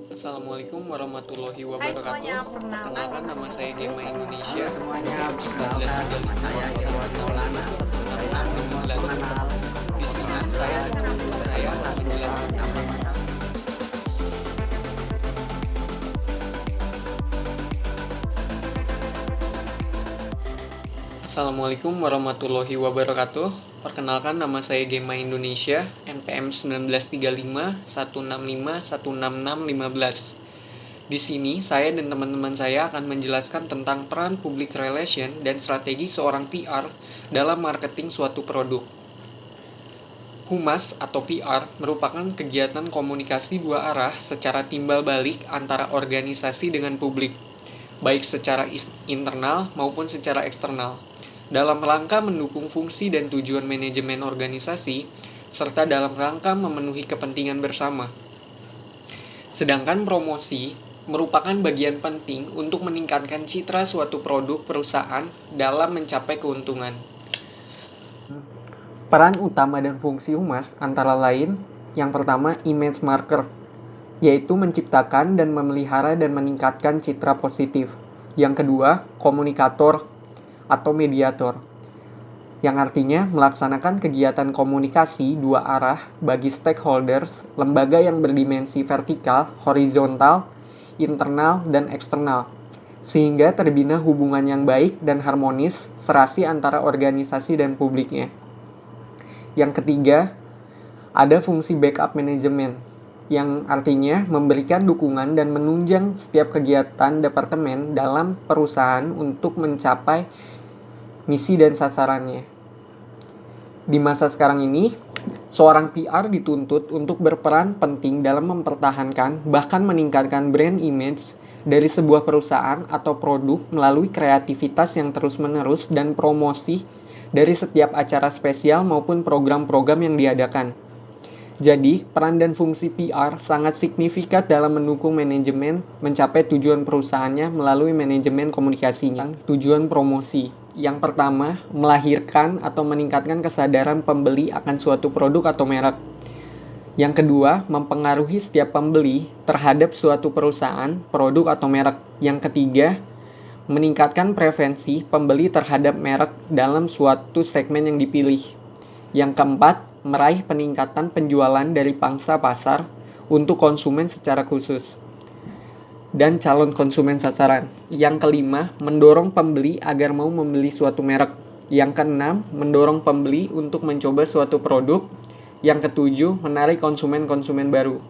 Assalamualaikum warahmatullahi Hai wabarakatuh. semuanya, perkenalkan Perkenalkan nama nama saya saya Gema Indonesia, Halo semuanya, NPM perkenalkan nama saya Irwan Maulana. Saya belum 165 mengenal 166 15. Di sini saya saya dan teman saya akan menjelaskan. Assalamualaikum warahmatullahi wabarakatuh. Perkenalkan nama saya Gema Indonesia, NPM 1935 165 166 15. Di sini, saya dan teman-teman saya akan menjelaskan tentang peran public relation dan strategi seorang PR dalam marketing suatu produk. Humas atau PR merupakan kegiatan komunikasi dua arah secara timbal balik antara organisasi dengan publik, baik secara internal maupun secara eksternal, dalam rangka mendukung fungsi dan tujuan manajemen organisasi, serta dalam rangka memenuhi kepentingan bersama. Sedangkan promosi merupakan bagian penting untuk meningkatkan citra suatu produk perusahaan dalam mencapai keuntungan. Peran utama dan fungsi humas antara lain, yang pertama image marker, yaitu menciptakan dan memelihara dan meningkatkan citra positif. Yang kedua, komunikator atau mediator, yang artinya melaksanakan kegiatan komunikasi dua arah bagi stakeholders, lembaga yang berdimensi vertikal, horizontal, internal, dan eksternal, sehingga terbina hubungan yang baik dan harmonis serasi antara organisasi dan publiknya. Yang ketiga, ada fungsi backup manajemen, yang artinya memberikan dukungan dan menunjang setiap kegiatan departemen dalam perusahaan untuk mencapai misi dan sasarannya. Di masa sekarang ini, seorang PR dituntut untuk berperan penting dalam mempertahankan bahkan meningkatkan brand image dari sebuah perusahaan atau produk melalui kreativitas yang terus-menerus dan promosi dari setiap acara spesial maupun program-program yang diadakan. Jadi, peran dan fungsi PR sangat signifikan dalam mendukung manajemen mencapai tujuan perusahaannya melalui manajemen komunikasinya. Tujuan promosi. Yang pertama, melahirkan atau meningkatkan kesadaran pembeli akan suatu produk atau merek. Yang kedua, mempengaruhi setiap pembeli terhadap suatu perusahaan, produk atau merek. Yang ketiga, meningkatkan preferensi pembeli terhadap merek dalam suatu segmen yang dipilih. Yang keempat, meraih peningkatan penjualan dari pangsa pasar untuk konsumen secara khusus dan calon konsumen sasaran. Yang kelima, mendorong pembeli agar mau membeli suatu merek. Yang keenam, mendorong pembeli untuk mencoba suatu produk. Yang ketujuh, menarik konsumen-konsumen baru.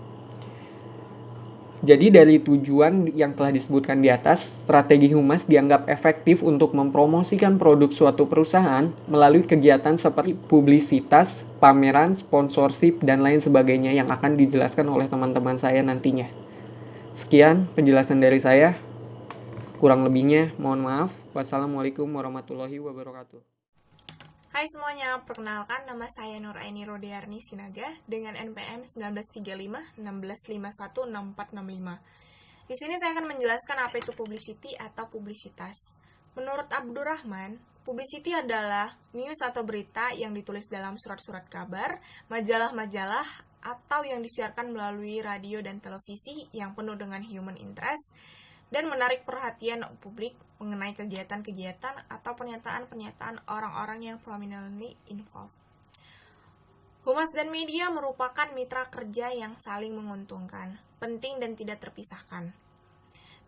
Jadi dari tujuan yang telah disebutkan di atas, strategi humas dianggap efektif untuk mempromosikan produk suatu perusahaan melalui kegiatan seperti publisitas, pameran, sponsorship, dan lain sebagainya yang akan dijelaskan oleh teman-teman saya nantinya. Sekian penjelasan dari saya. Kurang lebihnya mohon maaf. Wassalamualaikum warahmatullahi wabarakatuh. Hai semuanya, perkenalkan nama saya Nuraini Rodearni Sinaga dengan NPM 1935 1651 6465. Di sini saya akan menjelaskan apa itu publicity atau publisitas. Menurut Abdurrahman, publicity adalah news atau berita yang ditulis dalam surat-surat kabar, majalah-majalah, atau yang disiarkan melalui radio dan televisi yang penuh dengan human interest dan menarik perhatian publik mengenai kegiatan-kegiatan atau pernyataan-pernyataan orang-orang yang prominently involved. Humas dan media merupakan mitra kerja yang saling menguntungkan, penting dan tidak terpisahkan.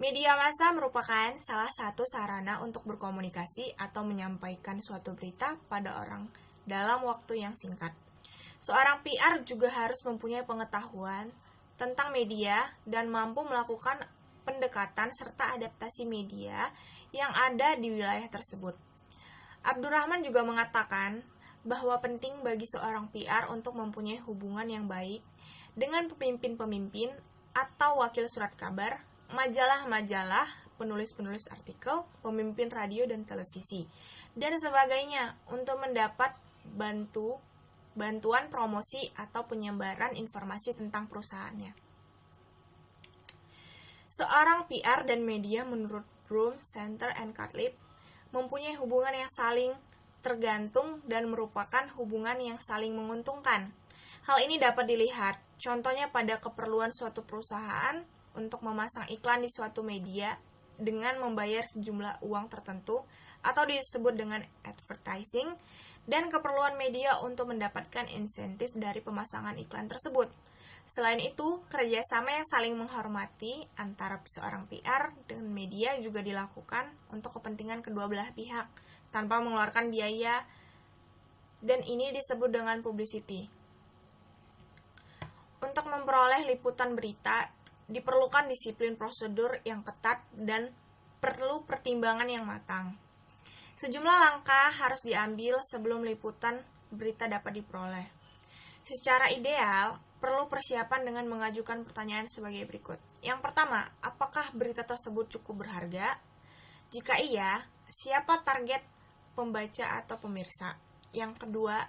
Media massa merupakan salah satu sarana untuk berkomunikasi atau menyampaikan suatu berita pada orang dalam waktu yang singkat. Seorang PR juga harus mempunyai pengetahuan tentang media dan mampu melakukan pendekatan serta adaptasi media yang ada di wilayah tersebut. Abdurrahman juga mengatakan bahwa penting bagi seorang PR untuk mempunyai hubungan yang baik dengan pemimpin-pemimpin atau wakil surat kabar, majalah-majalah, penulis-penulis artikel, pemimpin radio dan televisi, dan sebagainya untuk mendapat bantuan promosi atau penyebaran informasi tentang perusahaannya. Seorang PR dan media menurut Broom, Center and Catlett mempunyai hubungan yang saling tergantung dan merupakan hubungan yang saling menguntungkan. Hal ini dapat dilihat Contohnya pada keperluan suatu perusahaan untuk memasang iklan di suatu media dengan membayar sejumlah uang tertentu atau disebut dengan advertising, dan keperluan media untuk mendapatkan insentif dari pemasangan iklan tersebut. Selain itu, kerjasama yang saling menghormati antara seorang PR dengan media juga dilakukan untuk kepentingan kedua belah pihak tanpa mengeluarkan biaya, dan ini disebut dengan publicity. Untuk memperoleh liputan berita, diperlukan disiplin prosedur yang ketat dan perlu pertimbangan yang matang. Sejumlah langkah harus diambil sebelum liputan berita dapat diperoleh. Secara ideal, perlu persiapan dengan mengajukan pertanyaan sebagai berikut. Yang pertama, apakah berita tersebut cukup berharga? Jika iya, siapa target pembaca atau pemirsa? Yang kedua,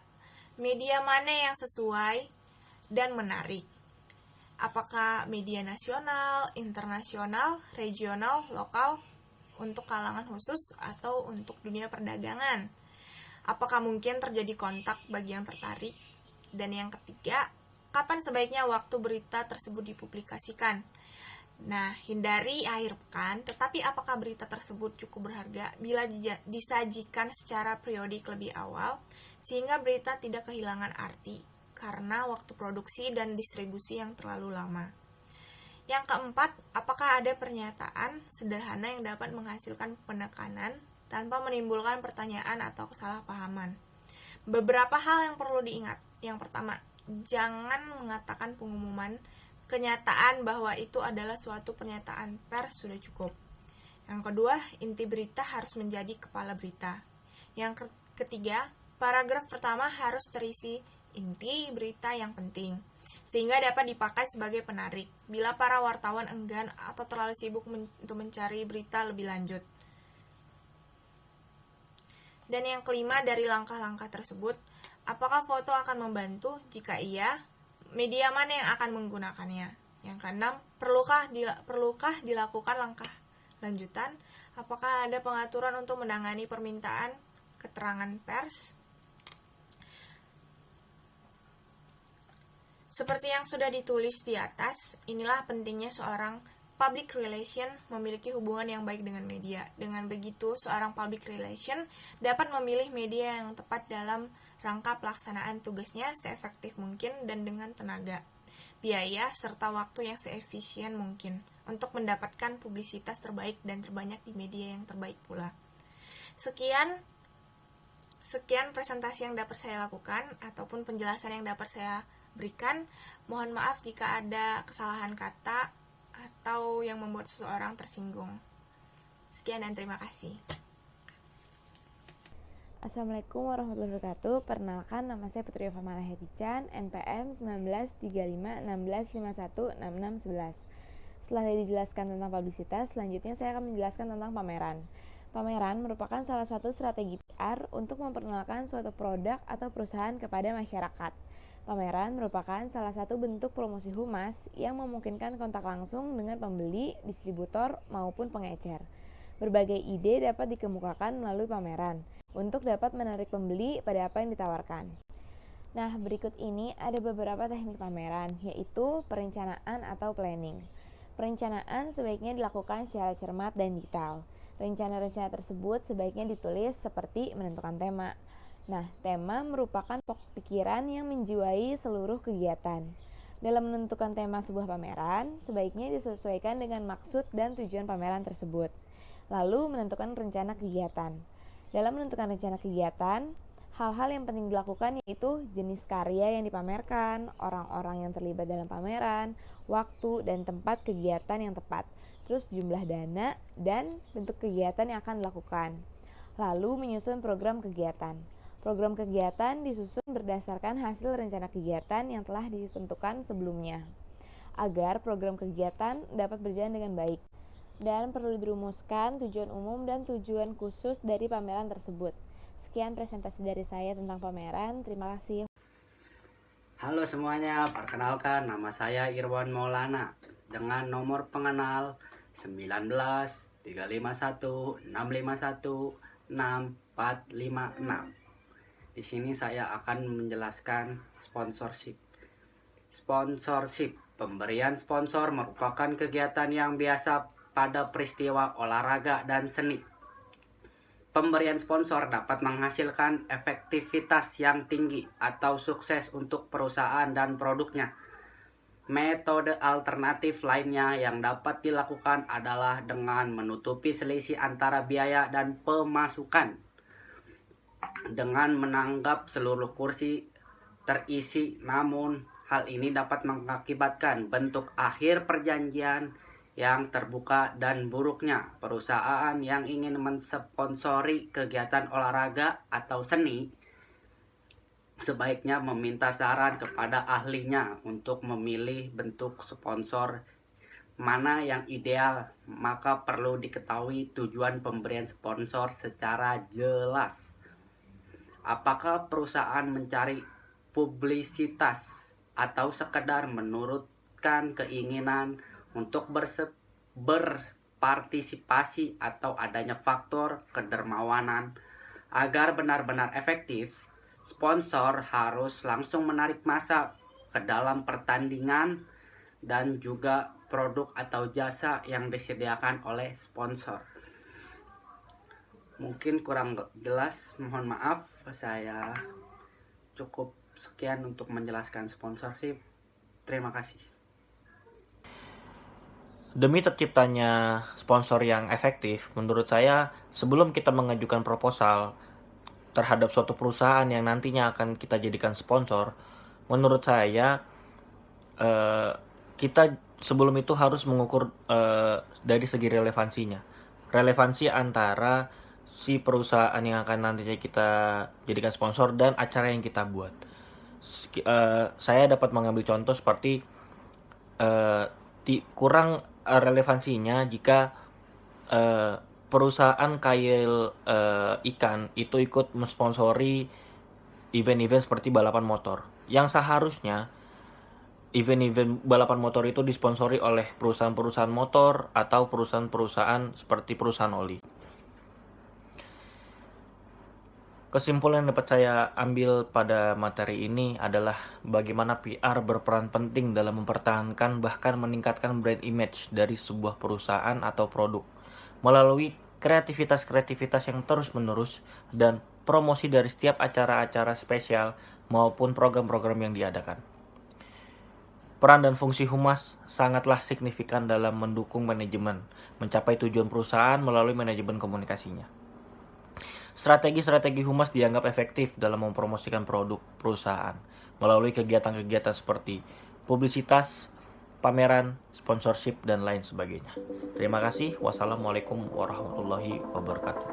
media mana yang sesuai dan menarik? Apakah media nasional, internasional, regional, lokal, untuk kalangan khusus atau untuk dunia perdagangan? Apakah mungkin terjadi kontak bagi yang tertarik? Dan yang ketiga, kapan sebaiknya waktu berita tersebut dipublikasikan? Nah, hindari akhir pekan, tetapi apakah berita tersebut cukup berharga bila disajikan secara periodik lebih awal, sehingga berita tidak kehilangan arti karena waktu produksi dan distribusi yang terlalu lama. Yang keempat, apakah ada pernyataan sederhana yang dapat menghasilkan penekanan tanpa menimbulkan pertanyaan atau kesalahpahaman? Beberapa hal yang perlu diingat. Yang pertama, jangan mengatakan pengumuman kenyataan bahwa itu adalah suatu pernyataan pers sudah cukup. Yang kedua, inti berita harus menjadi kepala berita. Yang ketiga, paragraf pertama harus terisi inti berita yang penting, sehingga dapat dipakai sebagai penarik bila para wartawan enggan atau terlalu sibuk untuk mencari berita lebih lanjut. Dan yang kelima dari langkah-langkah tersebut, apakah foto akan membantu? Jika iya, media mana yang akan menggunakannya? Yang keenam, perlukah dilakukan langkah lanjutan? Apakah ada pengaturan untuk menangani permintaan keterangan pers? Seperti yang sudah ditulis di atas, inilah pentingnya seorang public relation memiliki hubungan yang baik dengan media. Dengan begitu, seorang public relation dapat memilih media yang tepat dalam rangka pelaksanaan tugasnya seefektif mungkin dan dengan tenaga, biaya, serta waktu yang seefisien mungkin untuk mendapatkan publisitas terbaik dan terbanyak di media yang terbaik pula. Sekian presentasi yang dapat saya lakukan ataupun penjelasan yang dapat saya berikan. Mohon maaf jika ada kesalahan kata atau yang membuat seseorang tersinggung. Sekian dan terima kasih. Assalamualaikum warahmatullahi wabarakatuh. Perkenalkan, nama saya Putri Eva Malahetican, NPM 193516516611. Setelah dijelaskan tentang publisitas, selanjutnya saya akan menjelaskan tentang pameran. Pameran merupakan salah satu strategi PR untuk memperkenalkan suatu produk atau perusahaan kepada masyarakat. Pameran merupakan salah satu bentuk promosi humas yang memungkinkan kontak langsung dengan pembeli, distributor, maupun pengecer. Berbagai ide dapat dikemukakan melalui pameran untuk dapat menarik pembeli pada apa yang ditawarkan. Nah, berikut ini ada beberapa teknik pameran, yaitu perencanaan atau planning. Perencanaan sebaiknya dilakukan secara cermat dan detail. Rencana-rencana tersebut sebaiknya ditulis seperti menentukan tema. Nah, tema merupakan pokok pikiran yang menjiwai seluruh kegiatan. Dalam menentukan tema sebuah pameran, sebaiknya disesuaikan dengan maksud dan tujuan pameran tersebut. Lalu, menentukan rencana kegiatan. Dalam menentukan rencana kegiatan, hal-hal yang penting dilakukan yaitu jenis karya yang dipamerkan, orang-orang yang terlibat dalam pameran, waktu dan tempat kegiatan yang tepat, terus jumlah dana dan bentuk kegiatan yang akan dilakukan. Lalu, menyusun program kegiatan. Program kegiatan disusun berdasarkan hasil rencana kegiatan yang telah ditentukan sebelumnya, agar program kegiatan dapat berjalan dengan baik. Dan perlu dirumuskan tujuan umum dan tujuan khusus dari pameran tersebut. Sekian presentasi dari saya tentang pameran. Terima kasih. Halo semuanya, perkenalkan nama saya Irwan Maulana dengan nomor pengenal 193516516456. Di sini saya akan menjelaskan sponsorship. Sponsorship. Pemberian sponsor merupakan kegiatan yang biasa pada peristiwa olahraga dan seni. Pemberian sponsor dapat menghasilkan efektivitas yang tinggi atau sukses untuk perusahaan dan produknya. Metode alternatif lainnya yang dapat dilakukan adalah dengan menutupi selisih antara biaya dan pemasukan. Dengan menanggap seluruh kursi terisi, namun hal ini dapat mengakibatkan bentuk akhir perjanjian yang terbuka dan buruknya perusahaan yang ingin mensponsori kegiatan olahraga atau seni sebaiknya meminta saran kepada ahlinya untuk memilih bentuk sponsor mana yang ideal. Maka perlu diketahui tujuan pemberian sponsor secara jelas. Apakah perusahaan mencari publisitas atau sekedar menurutkan keinginan untuk berpartisipasi atau adanya faktor kedermawanan? Agar benar-benar efektif, sponsor harus langsung menarik massa ke dalam pertandingan dan juga produk atau jasa yang disediakan oleh sponsor. Mungkin kurang jelas, mohon maaf. Saya cukup sekian untuk menjelaskan sponsorship. Terima kasih. Demi terciptanya sponsor yang efektif, menurut saya sebelum kita mengajukan proposal terhadap suatu perusahaan yang nantinya akan kita jadikan sponsor, menurut saya kita sebelum itu harus mengukur dari segi relevansinya. Relevansi antara si perusahaan yang akan nantinya kita jadikan sponsor dan acara yang kita buat. Saya dapat mengambil contoh seperti kurang relevansinya jika perusahaan kail ikan itu ikut mensponsori event-event seperti balapan motor, yang seharusnya event-event balapan motor itu disponsori oleh perusahaan-perusahaan motor atau perusahaan-perusahaan seperti perusahaan oli. Kesimpulan yang dapat saya ambil pada materi ini adalah bagaimana PR berperan penting dalam mempertahankan bahkan meningkatkan brand image dari sebuah perusahaan atau produk melalui kreativitas-kreativitas yang terus-menerus dan promosi dari setiap acara-acara spesial maupun program-program yang diadakan. Peran dan fungsi humas sangatlah signifikan dalam mendukung manajemen mencapai tujuan perusahaan melalui manajemen komunikasinya. Strategi-strategi humas dianggap efektif dalam mempromosikan produk perusahaan melalui kegiatan-kegiatan seperti publisitas, pameran, sponsorship, dan lain sebagainya. Terima kasih. Wassalamualaikum warahmatullahi wabarakatuh.